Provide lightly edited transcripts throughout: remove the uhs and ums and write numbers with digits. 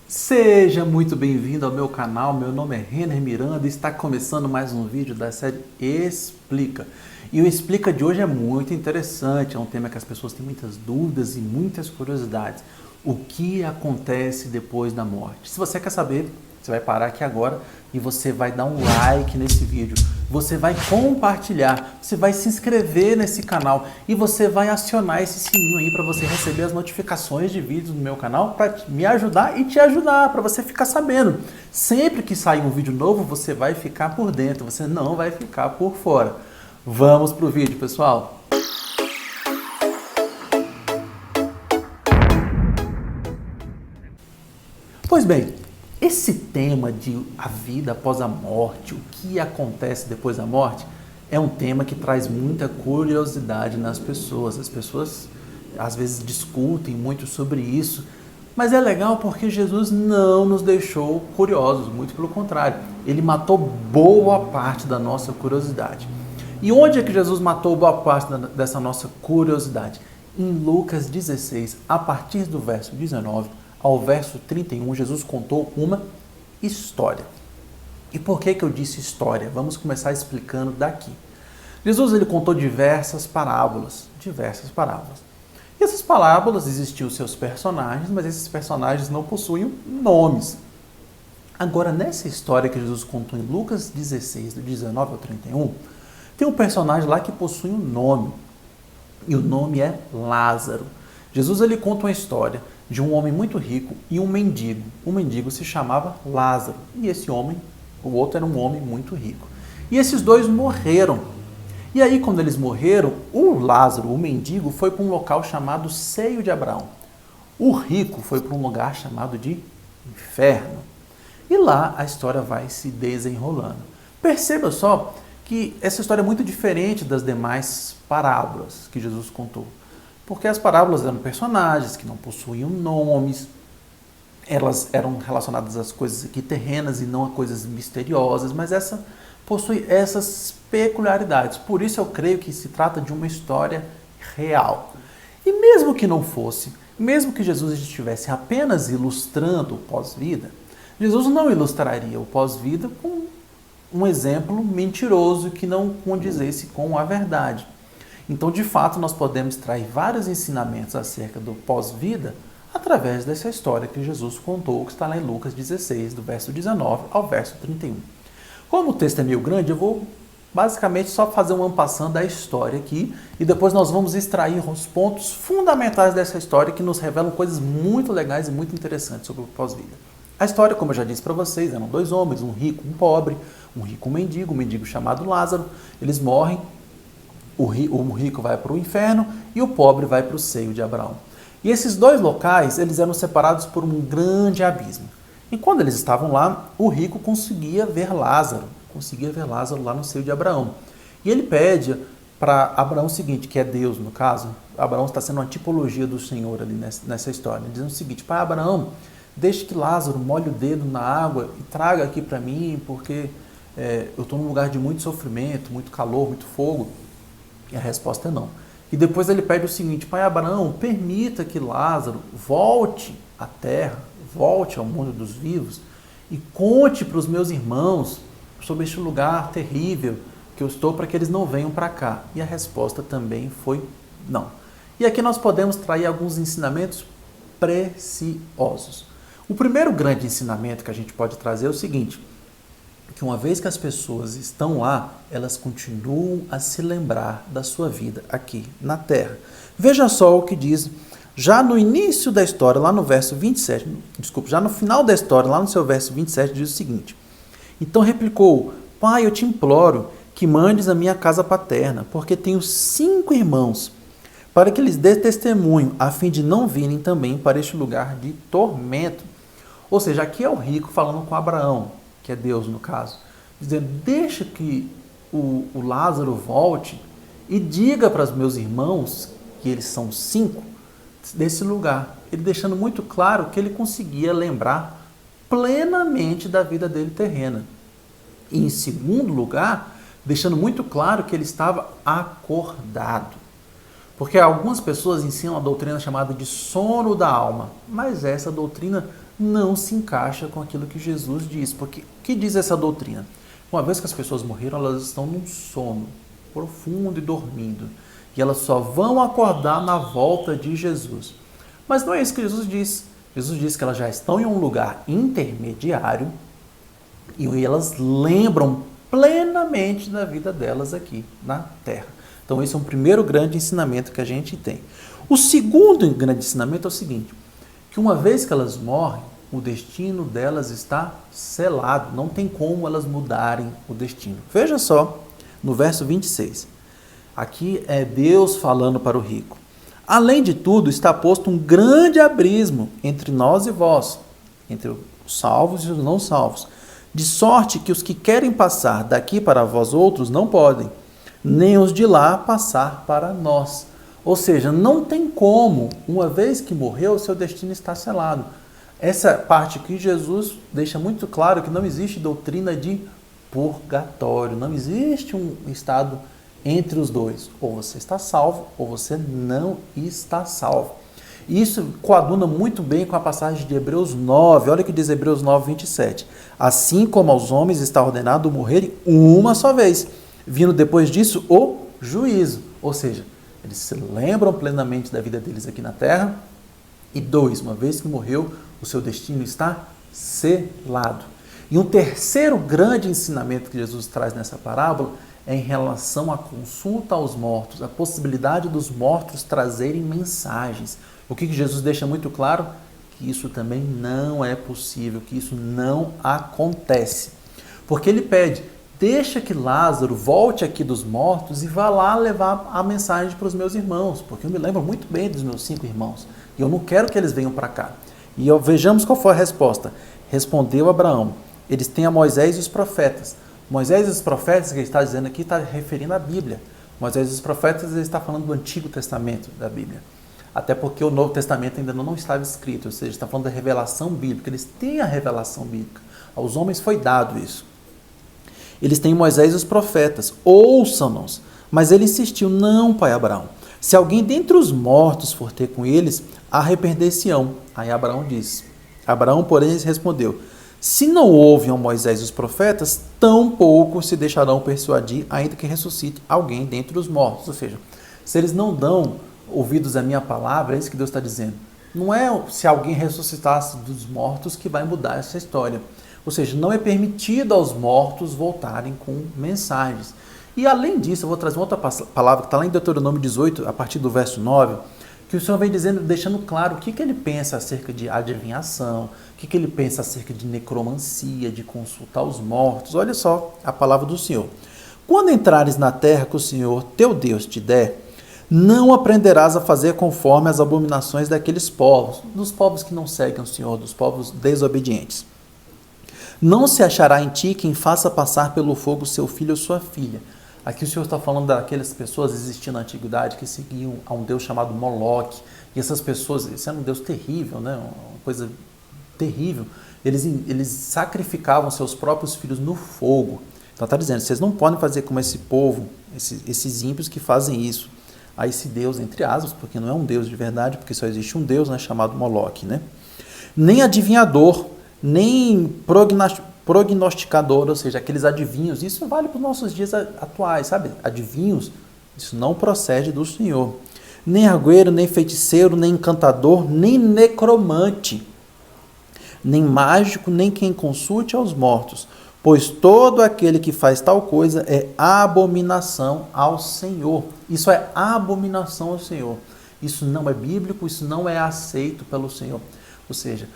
Seja muito bem-vindo ao meu canal, meu nome é Renner Miranda e está começando mais um vídeo da série Explica. E o Explica de hoje é muito interessante, é um tema que as pessoas têm muitas dúvidas e muitas curiosidades. O que acontece depois da morte? Se você quer saber, você vai parar aqui agora e você vai dar um like nesse vídeo, você vai compartilhar, você vai se inscrever nesse canal e você vai acionar esse sininho aí para você receber as notificações de vídeos no meu canal para me ajudar e te ajudar, para você ficar sabendo. Sempre que sair um vídeo novo, você vai ficar por dentro, você não vai ficar por fora. Vamos pro vídeo, pessoal. Pois bem, esse tema de a vida após a morte, o que acontece depois da morte, é um tema que traz muita curiosidade nas pessoas. As pessoas às vezes discutem muito sobre isso, mas é legal porque Jesus não nos deixou curiosos, muito pelo contrário, ele matou boa parte da nossa curiosidade. E onde é que Jesus matou boa parte dessa nossa curiosidade? Em Lucas 16, a partir do verso 19 ao verso 31, Jesus contou uma história. E por que eu disse história? Vamos começar explicando daqui. Jesus ele contou diversas parábolas. E essas parábolas existiam seus personagens, mas esses personagens não possuíam nomes. Agora, nessa história que Jesus contou em Lucas 16, do 19 ao 31, tem um personagem lá que possui um nome. E o nome é Lázaro. Jesus ele conta uma história de um homem muito rico e um mendigo. O mendigo se chamava Lázaro. E esse homem, o outro era um homem muito rico. E esses dois morreram. E aí, quando eles morreram, o Lázaro, o mendigo, foi para um local chamado Seio de Abraão. O rico foi para um lugar chamado de Inferno. E lá a história vai se desenrolando. Perceba só que essa história é muito diferente das demais parábolas que Jesus contou. Porque as parábolas eram personagens que não possuíam nomes, elas eram relacionadas às coisas aqui terrenas e não a coisas misteriosas, mas essa possui essas peculiaridades. Por isso eu creio que se trata de uma história real. E mesmo que não fosse, mesmo que Jesus estivesse apenas ilustrando o pós-vida, Jesus não ilustraria o pós-vida com um exemplo mentiroso que não condizesse com a verdade. Então, de fato, nós podemos extrair vários ensinamentos acerca do pós-vida através dessa história que Jesus contou, que está lá em Lucas 16, do verso 19 ao verso 31. Como o texto é meio grande, eu vou basicamente só fazer um ampassando da história aqui e depois nós vamos extrair os pontos fundamentais dessa história que nos revelam coisas muito legais e muito interessantes sobre o pós-vida. A história, como eu já disse para vocês, eram dois homens, um rico e um pobre, um rico e um mendigo chamado Lázaro. Eles morrem. O rico vai para o inferno e o pobre vai para o seio de Abraão. E esses dois locais, eles eram separados por um grande abismo. E quando eles estavam lá, o rico conseguia ver Lázaro lá no seio de Abraão. E ele pede para Abraão o seguinte, que é Deus no caso. Abraão está sendo uma tipologia do Senhor ali nessa história. Ele diz o seguinte: pai Abraão, deixe que Lázaro molhe o dedo na água e traga aqui para mim, porque eu estou num lugar de muito sofrimento, muito calor, muito fogo. E a resposta é não. E depois ele pede o seguinte: pai Abraão, permita que Lázaro volte à terra, volte ao mundo dos vivos e conte para os meus irmãos sobre este lugar terrível que eu estou, para que eles não venham para cá. E a resposta também foi não. E aqui nós podemos trair alguns ensinamentos preciosos. O primeiro grande ensinamento que a gente pode trazer é o seguinte: que uma vez que as pessoas estão lá, elas continuam a se lembrar da sua vida aqui na Terra. Veja só o que diz, já no início da história, lá no verso 27, já no final da história, lá no seu verso 27, diz o seguinte: então replicou, pai, eu te imploro que mandes a minha casa paterna, porque tenho 5 irmãos, para que lhes dê testemunho, a fim de não virem também para este lugar de tormento. Ou seja, aqui é o rico falando com Abraão, que é Deus no caso, dizendo: deixa que o Lázaro volte e diga para os meus irmãos, que eles são 5, desse lugar. Ele deixando muito claro que ele conseguia lembrar plenamente da vida dele terrena. E em segundo lugar, deixando muito claro que ele estava acordado. Porque algumas pessoas ensinam a doutrina chamada de sono da alma, mas essa doutrina não se encaixa com aquilo que Jesus diz. Porque o que diz essa doutrina? Uma vez que as pessoas morreram, elas estão num sono profundo e dormindo. E elas só vão acordar na volta de Jesus. Mas não é isso que Jesus diz. Jesus diz que elas já estão em um lugar intermediário e elas lembram plenamente da vida delas aqui na Terra. Então esse é um primeiro grande ensinamento que a gente tem. O segundo grande ensinamento é o seguinte, que uma vez que elas morrem, o destino delas está selado, não tem como elas mudarem o destino. Veja só, no verso 26, aqui é Deus falando para o rico. Além de tudo, está posto um grande abismo entre nós e vós, entre os salvos e os não salvos, de sorte que os que querem passar daqui para vós outros não podem, nem os de lá passar para nós. Ou seja, não tem como, uma vez que morreu, o seu destino está selado. Essa parte aqui, Jesus deixa muito claro que não existe doutrina de purgatório, não existe um estado entre os dois. Ou você está salvo, ou você não está salvo. Isso coaduna muito bem com a passagem de Hebreus 9. Olha o que diz Hebreus 9, 27. Assim como aos homens está ordenado morrerem uma só vez, vindo depois disso o juízo. Ou seja, eles se lembram plenamente da vida deles aqui na terra. E dois, uma vez que morreu, o seu destino está selado. E um terceiro grande ensinamento que Jesus traz nessa parábola é em relação à consulta aos mortos, a possibilidade dos mortos trazerem mensagens. O que Jesus deixa muito claro? Que isso também não é possível, que isso não acontece. Porque ele pede, deixa que Lázaro volte aqui dos mortos e vá lá levar a mensagem para os meus irmãos, porque eu me lembro muito bem dos meus 5 irmãos, e eu não quero que eles venham para cá. E vejamos qual foi a resposta. Respondeu Abraão, eles têm a Moisés e os profetas. Moisés e os profetas, que ele está dizendo aqui, está referindo à Bíblia. Moisés e os profetas, ele está falando do Antigo Testamento da Bíblia. Até porque o Novo Testamento ainda não estava escrito, ou seja, está falando da revelação bíblica. Eles têm a revelação bíblica. Aos homens foi dado isso. Eles têm Moisés e os profetas, ouçam-nos. Mas ele insistiu, não, pai Abraão. Se alguém dentre os mortos for ter com eles, arrepender-se-ão. Aí Abraão disse. Abraão, porém, respondeu, se não ouvem a Moisés e os profetas, tampouco se deixarão persuadir, ainda que ressuscite alguém dentre os mortos. Ou seja, se eles não dão ouvidos à minha palavra, é isso que Deus está dizendo. Não é se alguém ressuscitasse dos mortos que vai mudar essa história. Ou seja, não é permitido aos mortos voltarem com mensagens. E além disso, eu vou trazer uma outra palavra que está lá em Deuteronômio 18, a partir do verso 9, que o Senhor vem dizendo, deixando claro o que ele pensa acerca de adivinhação, o que ele pensa acerca de necromancia, de consultar os mortos. Olha só a palavra do Senhor. Quando entrares na terra que o Senhor, teu Deus, te der, não aprenderás a fazer conforme as abominações daqueles povos, dos povos que não seguem o Senhor, dos povos desobedientes. Não se achará em ti quem faça passar pelo fogo seu filho ou sua filha. Aqui o Senhor está falando daquelas pessoas existindo na antiguidade que seguiam a um Deus chamado Moloque. E essas pessoas, esse era um Deus terrível, né? Uma coisa terrível. Eles sacrificavam seus próprios filhos no fogo. Então está dizendo, vocês não podem fazer como esse povo, esses ímpios que fazem isso. A esse Deus, entre aspas, porque não é um Deus de verdade, porque só existe um Deus, né, chamado Moloque, né? Nem adivinhador, nem prognosticador, ou seja, aqueles adivinhos, isso vale para os nossos dias atuais, sabe? Adivinhos, isso não procede do Senhor. Nem argueiro, nem feiticeiro, nem encantador, nem necromante, nem mágico, nem quem consulte aos mortos, pois todo aquele que faz tal coisa é abominação ao Senhor. Isso é abominação ao Senhor. Isso não é bíblico, isso não é aceito pelo Senhor. Ou seja,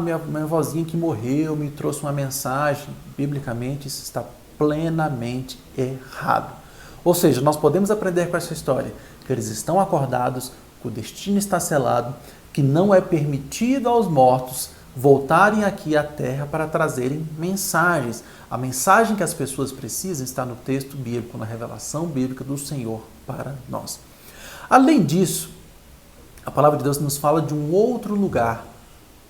minha vozinha que morreu me trouxe uma mensagem. Biblicamente, isso está plenamente errado. Ou seja, nós podemos aprender com essa história que eles estão acordados, que o destino está selado, que não é permitido aos mortos voltarem aqui à terra para trazerem mensagens. A mensagem que as pessoas precisam está no texto bíblico, na revelação bíblica do Senhor para nós. Além disso, a palavra de Deus nos fala de um outro lugar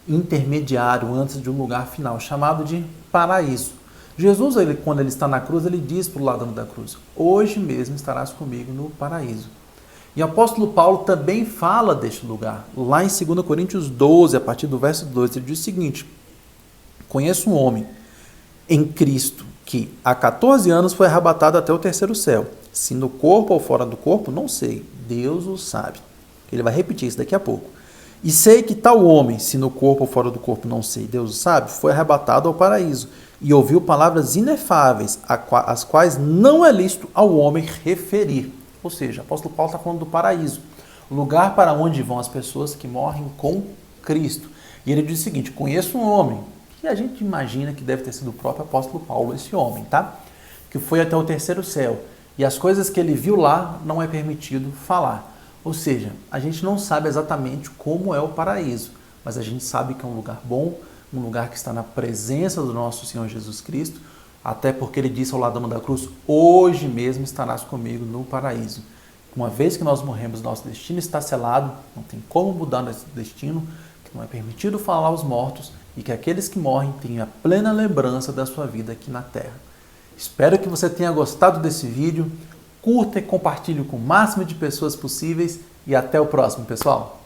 intermediário antes de um lugar final, chamado de paraíso. Jesus, quando ele está na cruz, ele diz para o ladrão da cruz, hoje mesmo estarás comigo no paraíso. E o apóstolo Paulo também fala deste lugar. Lá em 2 Coríntios 12, a partir do verso 2, ele diz o seguinte: conheço um homem em Cristo que há 14 anos foi arrebatado até o terceiro céu. Se no corpo ou fora do corpo, não sei. Deus o sabe. Ele vai repetir isso daqui a pouco. E sei que tal homem, se no corpo ou fora do corpo, não sei, Deus o sabe, foi arrebatado ao paraíso e ouviu palavras inefáveis, as quais não é lícito ao homem referir. Ou seja, o apóstolo Paulo está falando do paraíso, o lugar para onde vão as pessoas que morrem com Cristo. E ele diz o seguinte: conheço um homem, que a gente imagina que deve ter sido o próprio apóstolo Paulo, esse homem, tá? Que foi até o terceiro céu. E as coisas que ele viu lá não é permitido falar. Ou seja, a gente não sabe exatamente como é o paraíso, mas a gente sabe que é um lugar bom, um lugar que está na presença do nosso Senhor Jesus Cristo, até porque ele disse ao ladrão da cruz: hoje mesmo estarás comigo no paraíso. Uma vez que nós morremos, nosso destino está selado, não tem como mudar nosso destino, que não é permitido falar aos mortos e que aqueles que morrem tenham a plena lembrança da sua vida aqui na terra. Espero que você tenha gostado desse vídeo. Curta e compartilhe com o máximo de pessoas possíveis e até o próximo, pessoal!